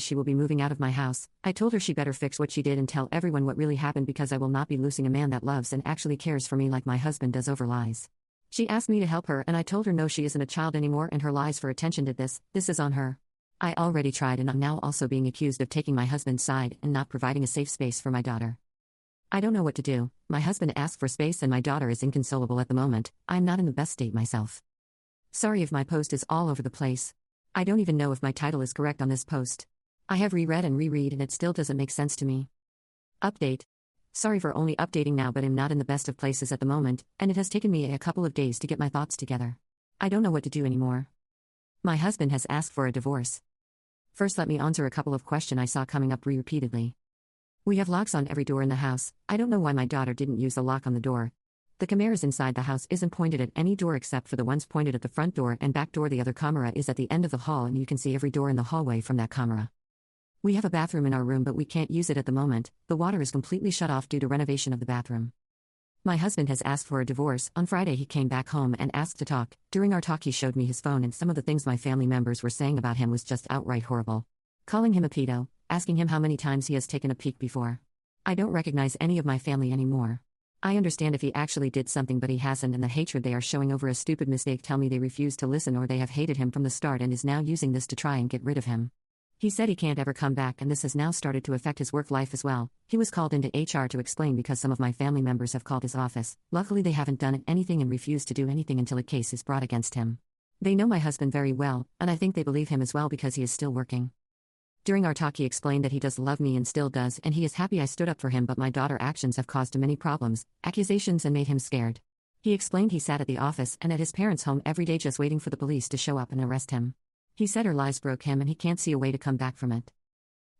she will be moving out of my house. I told her she better fix what she did and tell everyone what really happened because I will not be losing a man that loves and actually cares for me like my husband does over lies. She asked me to help her and I told her no, she isn't a child anymore and her lies for attention did this. This is on her. I already tried and I'm now also being accused of taking my husband's side and not providing a safe space for my daughter. I don't know what to do. My husband asked for space and my daughter is inconsolable at the moment. I'm not in the best state myself. Sorry if my post is all over the place. I don't even know if my title is correct on this post. I have reread and reread and it still doesn't make sense to me. Update. Sorry for only updating now, but I'm not in the best of places at the moment, and it has taken me a couple of days to get my thoughts together. I don't know what to do anymore. My husband has asked for a divorce. First, let me answer a couple of questions I saw coming up repeatedly. We have locks on every door in the house. I don't know why my daughter didn't use the lock on the door. The cameras inside the house isn't pointed at any door except for the ones pointed at the front door and back door. The other camera is at the end of the hall and you can see every door in the hallway from that camera. We have a bathroom in our room but we can't use it at the moment. The water is completely shut off due to renovation of the bathroom. My husband has asked for a divorce. On Friday he came back home and asked to talk. During our talk he showed me his phone and some of the things my family members were saying about him was just outright horrible. Calling him a pedo, asking him how many times he has taken a peek before. I don't recognize any of my family anymore. I understand if he actually did something but he hasn't, and the hatred they are showing over a stupid mistake tell me they refuse to listen or they have hated him from the start and is now using this to try and get rid of him. He said he can't ever come back and this has now started to affect his work life as well. He was called into HR to explain because some of my family members have called his office. Luckily they haven't done anything and refused to do anything until a case is brought against him. They know my husband very well, and I think they believe him as well because he is still working. During our talk he explained that he does love me and still does and he is happy I stood up for him, but my daughter's actions have caused him many problems, accusations, and made him scared. He explained he sat at the office and at his parents' home every day just waiting for the police to show up and arrest him. He said her lies broke him and he can't see a way to come back from it.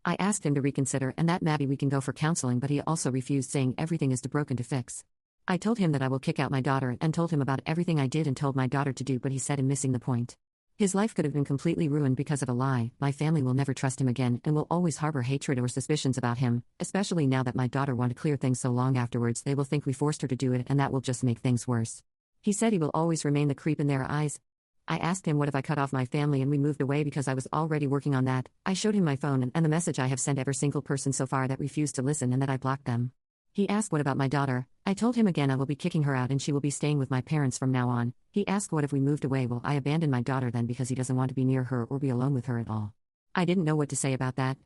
I asked him to reconsider and that maybe we can go for counseling, but he also refused, saying everything is too broken to fix. I told him that I will kick out my daughter and told him about everything I did and told my daughter to do, but he said I'm missing the point. His life could have been completely ruined because of a lie. My family will never trust him again and will always harbor hatred or suspicions about him, especially now that my daughter wanted to clear things so long afterwards. They will think we forced her to do it and that will just make things worse. He said he will always remain the creep in their eyes. I asked him what if I cut off my family and we moved away because I was already working on that. I showed him my phone and the message I have sent every single person so far that refused to listen and that I blocked them. He asked what about my daughter. I told him again I will be kicking her out and she will be staying with my parents from now on. He asked what if we moved away, will I abandon my daughter then because he doesn't want to be near her or be alone with her at all. I didn't know what to say about that.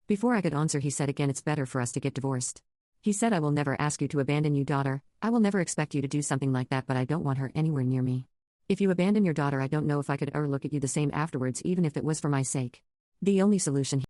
Before I could answer he said again it's better for us to get divorced. He said I will never ask you to abandon your daughter. I will never expect you to do something like that, but I don't want her anywhere near me. If you abandon your daughter I don't know if I could ever look at you the same afterwards, even if it was for my sake. The only solution